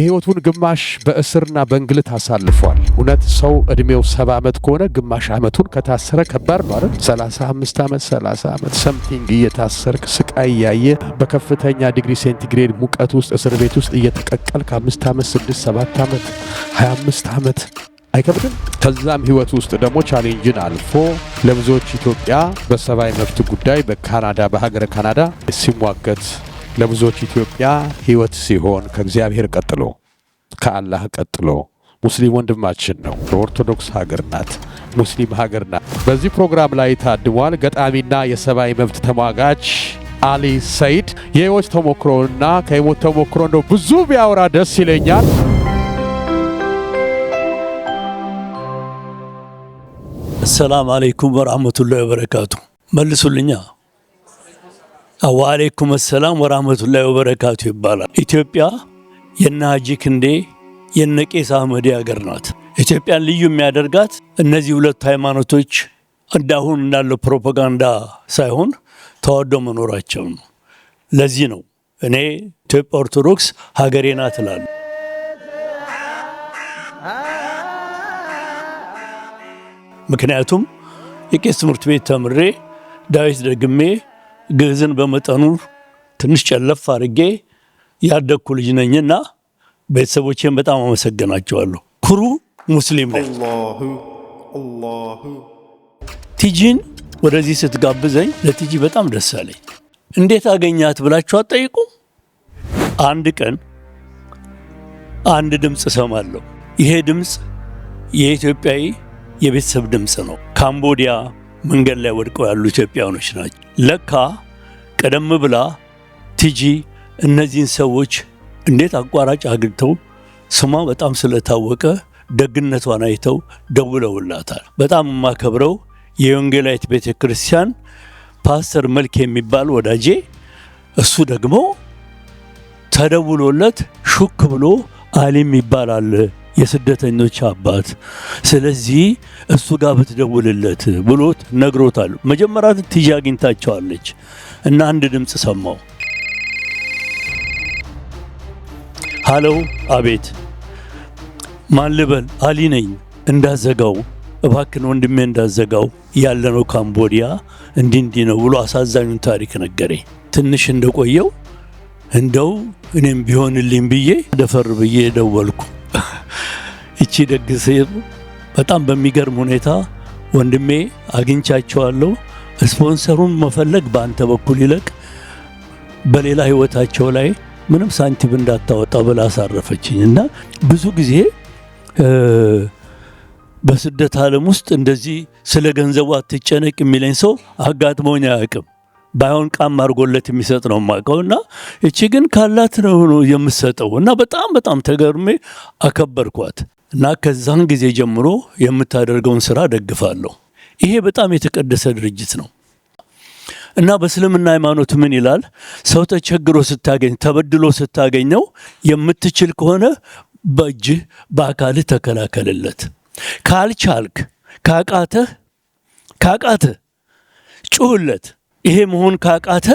የህይወቱን ግማሽ በእስርና በእንግልት አሳልፏል። እውነት ሰው እድሜው 70 ዓመት ከሆነ ግማሽ ዓመቱን ከታሰረ ከባድ ነው አይደል? 35 ዓመት 30 ዓመት ሰምቲንግ እየታሰርክ ስቃይ ያየ በከፍተኛ ዲግሪ ሴንቲግሬድ ሙቀት ውስጥ እስር ቤት ውስጥ እየተቀቀል ከ5 ዓመት 6 7 ዓመት 25 ዓመት አይከብድም? ከዛም ህይወት ውስጥ ደግሞ ቻሌንጅን አልፎ ለብዙዎች ኢትዮጵያ በሰብአዊ መብት ጉዳይ በካናዳ በሀገረ ካናዳ ሲሟገት ለብዙዎች ኢትዮጵያ ህይወት ሲሆን ከእግዚአብሔር ቀጥሎ ከአላህ ቀጥሎ ሙስሊም ወንድማችን ነው። በኦርቶዶክስ ሀገር ናት፣ ሙስሊም ሀገር ናት። በዚህ ፕሮግራም ላይ ታድሟል። ገጣሚና የሰብአዊ መብት ተሟጋች አሊ ሰይድ የህይወት ተሞክሮና ከህይወት ተሞክሮ እንደው ብዙ ቢያወራ ደስ ይለኛል። السلام عليكم ورحمة الله وبركاته. መልሱልኛ ወአለይኩም ሰላም ወራህመቱላሂ ወበረካቱ ይባላል። ኢትዮጵያ የነ ሀጂ ክንዴ የነ ቄስ አህመድ ሀገር ናት። ኢትዮጵያን ልዩ የሚያደርጋት እነዚህ ሁለት ሃይማኖቶች እንዳሁን እንዳለው ፕሮፓጋንዳ ሳይሆን ተዋደው መኖራቸው ነው። ለዚህ ነው እኔ ኢትዮጵያ ኦርቶዶክስ ሀገሬ ናት እላለሁ። ምክንያቱም የቄስ ትምህርት ቤት ተምሬ ዳዊት ደግሜ ግዕዝን በመጠኑ ትንሽ ጨለፍ አድርጌ ያደግኩ ልጅ ነኝና ቤተሰቦቼን በጣም አመሰግናቸዋለሁ። ኩሩ ሙስሊም ነኝ። ቲጂን ወደዚህ ስትጋብዘኝ ለቲጂ በጣም ደስ አለኝ። እንዴት አገኛት ብላችሁ አትጠይቁ? አንድ ቀን አንድ ድምፅ ሰማለሁ። ይሄ ድምፅ የኢትዮጵያዊ የቤተሰብ ድምፅ ነው። ካምቦዲያ መንገድ ላይ ወድቀው ያሉ ኢትዮጵያኖች ናቸው። ለካ ቀደም ብላ ቲጂ እነዚህን ሰዎች እንዴት አቋራጭ አግኝተው ስሟ በጣም ስለታወቀ ደግነቷን አይተው ደውለውላታል። በጣም የማከብረው የወንጌላዊት ቤተክርስቲያን ፓስተር መልክ የሚባል ወዳጄ እሱ ደግሞ ተደውሎለት ሹክ ብሎ አሊም ይባላል የስደተኞች አባት፣ ስለዚህ እሱ ጋር ብትደውልለት ብሎት ነግሮታል። መጀመሪያ ቲጂ አግኝታቸዋለች እና አንድ ድምፅ ሰማው። ሃሎ፣ አቤት፣ ማን ልበል? አሊ ነኝ። እንዳዘጋው እባክን ወንድሜ እንዳዘጋው ያለነው ካምቦዲያ እንዲህ ነው ብሎ አሳዛኙን ታሪክ ነገረኝ። ትንሽ እንደቆየው እንደው እኔም ቢሆንልኝ ብዬ ደፈር ብዬ ደወልኩ። እቺ ደግሴ በጣም በሚገርም ሁኔታ ወንድሜ አግኝቻቸዋለሁ፣ ስፖንሰሩን መፈለግ በአንተ በኩል ይለቅ፣ በሌላ ህይወታቸው ላይ ምንም ሳንቲም እንዳታወጣ ብላ አሳረፈችኝ። እና ብዙ ጊዜ በስደት ዓለም ውስጥ እንደዚህ ስለ ገንዘቡ አትጨነቅ የሚለኝ ሰው አጋጥሞኝ አያውቅም። ባይሆን ቃም አድርጎለት የሚሰጥ ነው የማውቀው። እና እቺ ግን ካላት ነው የምትሰጠው። እና በጣም ተገርሜ አከበርኳት። እና ከዛን ጊዜ ጀምሮ የምታደርገውን ስራ ደግፋለሁ። ይሄ በጣም የተቀደሰ ድርጅት ነው። እና በእስልምና ሃይማኖት ምን ይላል? ሰው ተቸግሮ ስታገኝ፣ ተበድሎ ስታገኘው የምትችል ከሆነ በእጅህ በአካልህ ተከላከልለት። ካልቻልክ ካቃተህ ጩህለት። ይሄ መሆን ካቃተ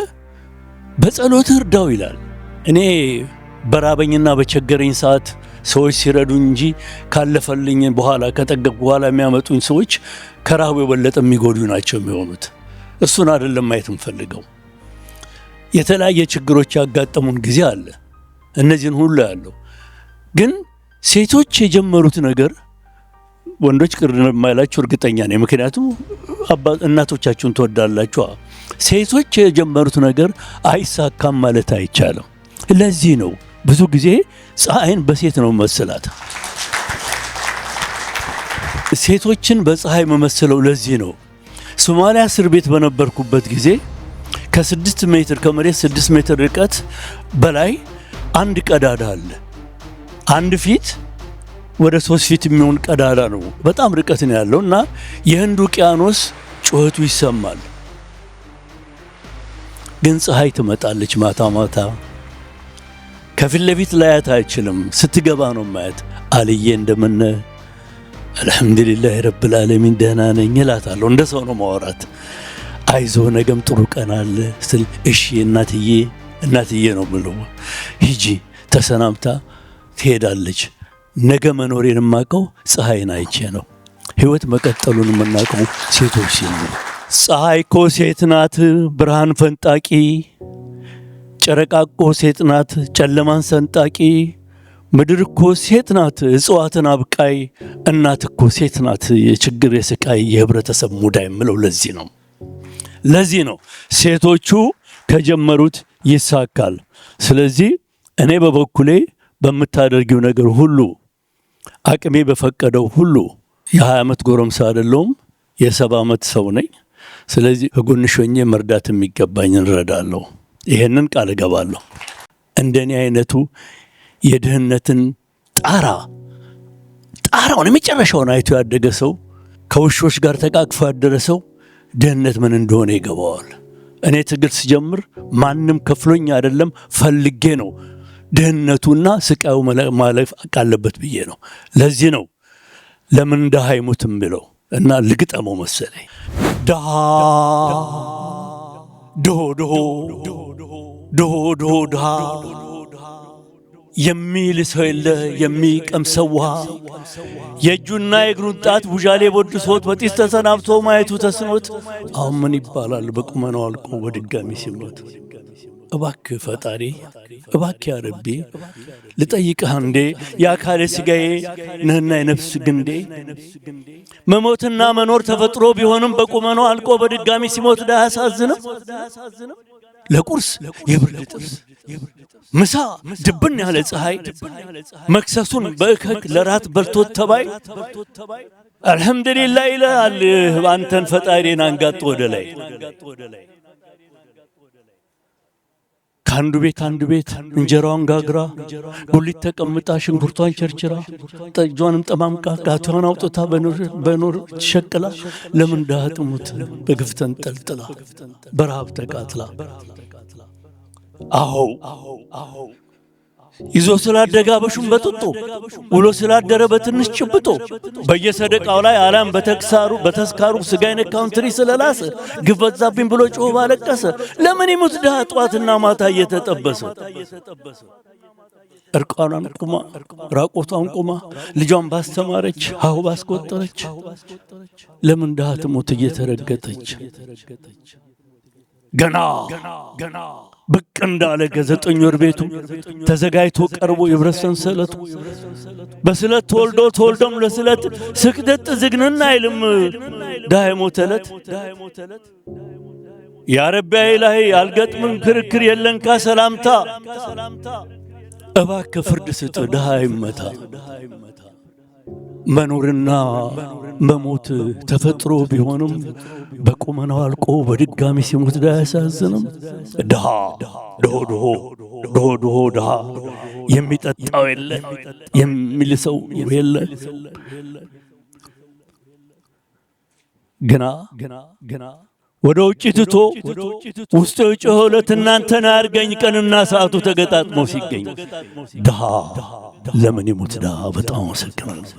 በጸሎት እርዳው ይላል። እኔ በራበኝና በቸገረኝ ሰዓት ሰዎች ሲረዱኝ እንጂ ካለፈልኝ በኋላ ከጠገብኩ በኋላ የሚያመጡኝ ሰዎች ከራቡ የበለጠ የሚጎዱ ናቸው የሚሆኑት። እሱን አይደለም ማየት እንፈልገው። የተለያየ ችግሮች ያጋጠሙን ጊዜ አለ። እነዚህን ሁሉ ያለው ግን ሴቶች የጀመሩት ነገር ወንዶች ቅር የማይላችሁ እርግጠኛ ነኝ። ምክንያቱም እናቶቻችሁን ትወዳላችሁ። ሴቶች የጀመሩት ነገር አይሳካም ማለት አይቻልም። ለዚህ ነው ብዙ ጊዜ ፀሐይን በሴት ነው መሰላት። ሴቶችን በፀሐይ መመስለው ለዚህ ነው። ሶማሊያ እስር ቤት በነበርኩበት ጊዜ ከ6 ሜትር ከመሬት 6 ሜትር ርቀት በላይ አንድ ቀዳዳ አለ። አንድ ፊት ወደ 3 ፊት የሚሆን ቀዳዳ ነው። በጣም ርቀት ነው ያለው እና የህንድ ውቅያኖስ ጩኸቱ ይሰማል። ግን ፀሐይ ትመጣለች ማታ ማታ። ከፊት ለፊት ላያት አይችልም፣ ስትገባ ነው ማየት። አልዬ እንደምን አልሐምዱሊላህ ረብል ዓለሚን ደህና ነኝ እላታለሁ። እንደ ሰው ነው ማወራት። አይዞ ነገም ጥሩ ቀን አለ ስል እሺ እናትዬ ነው ብለው ሂጂ ተሰናምታ ትሄዳለች። ነገ መኖሬን የማውቀው ፀሐይን አይቼ ነው። ህይወት መቀጠሉን የምናውቀው ሴቶች ሲሉ ፀሐይ እኮ ሴት ናት ብርሃን ፈንጣቂ፣ ጨረቃ እኮ ሴት ናት ጨለማን ሰንጣቂ፣ ምድር እኮ ሴት ናት እጽዋትን አብቃይ፣ እናት እኮ ሴት ናት የችግር የስቃይ የህብረተሰብ ሙዳይ የምለው ለዚህ ነው ሴቶቹ ከጀመሩት ይሳካል። ስለዚህ እኔ በበኩሌ በምታደርጊው ነገር ሁሉ አቅሜ በፈቀደው ሁሉ የ20 ዓመት ጎረምሳ አይደለሁም፣ የ70 ዓመት ሰው ነኝ። ስለዚህ ከጎንሽ ሆኜ መርዳት የሚገባኝን እረዳለሁ። ይሄንን ቃል እገባለሁ። እንደኔ አይነቱ የድህነትን ጣራውን የመጨረሻውን አይቶ ያደገ ሰው፣ ከውሾች ጋር ተቃቅፎ ያደረ ሰው ድህነት ምን እንደሆነ ይገባዋል። እኔ ትግል ስጀምር ማንም ከፍሎኝ አይደለም ፈልጌ ነው ድህነቱና ስቃዩ ማለፍ አቃለበት ብዬ ነው። ለዚህ ነው ለምን ድሃ አይሞትም ብለው እና ልግጠመው መሰለኝ ድሃ ድሃ የሚል ሰው የለ የሚቀምሰው ውሃ የእጁና የእግሩን ጣት ቡዣሌ ቦድሶት በጢስ ተሰናብቶ ማየቱ ተስኖት አሁን ምን ይባላል በቁመናው አልቆ በድጋሚ ሲሞት። እባክህ ፈጣሪ እባክህ ያ ረቢ ልጠይቅህ እንዴ የአካሌ ስጋዬ ነህና የነፍስ ግንዴ። መሞትና መኖር ተፈጥሮ ቢሆንም በቁመናው አልቆ በድጋሚ ሲሞት አያሳዝንም? ለቁርስ የብርድ ጥርስ ምሳ ድብን ያለ ፀሐይ መክሰሱን በእከክ ለራት በልቶት ተባይ አልሐምዱሊላህ ይላል አንተን ፈጣሪን አንጋጦ ወደ ላይ። ከአንዱ ቤት እንጀራዋን ጋግራ ጉሊት ተቀምጣ ሽንኩርቷን ቸርችራ ጠጇንም ጠማምቃ ቃቷን አውጥታ በኖር ሸቅላ ለምን ድሃ ትሙት በግፍ ተንጠልጥላ በረሃብ ተቃጥላ። አዎ ይዞ ስላደገ አበሹን በጥጦ ውሎ ስላደረ በትንሽ ጭብጦ በየሰደቃው ላይ አላም በተስካሩ ስጋ የነካውን ትሪ ስለላሰ ግፍ በዛብኝ ብሎ ጮኸ ባለቀሰ። ለምን ይሙት ድሃ ጠዋትና ማታ እየተጠበሰ። እርቃኗን ቁማ ራቆቷን ቁማ ልጇን ባስተማረች ሀሁ ባስቆጠረች። ለምን ድሃ ትሞት እየተረገጠች። ገና ብቅ እንዳለ ከ9 ወር ቤቱ ተዘጋጅቶ ቀርቦ የብረት ሰንሰለቱ በስለት ተወልዶም ለስለት ስክደት ዝግንና አይልም ድሃ የሞተ ዕለት። ያ ረቢ ኢላሂ አልገጥምም ክርክር የለንካ ሰላምታ። እባክህ ፍርድ ስጥ ድሃ ይመታ። መኖርና መሞት ተፈጥሮ ቢሆንም በቁመናው አልቆ በድጋሚ ሲሞት አያሳዝንም? ድሃ ድሃ የሚጠጣው የለ የሚልሰው የለ። ግና ወደ ውጭ ትቶ ውስጡ የጮኸለት እናንተን አያርገኝ ቀንና ሰዓቱ ተገጣጥሞ ሲገኝ ድሃ ለምን ይሞት ድሃ። በጣም አመሰግናለሁ።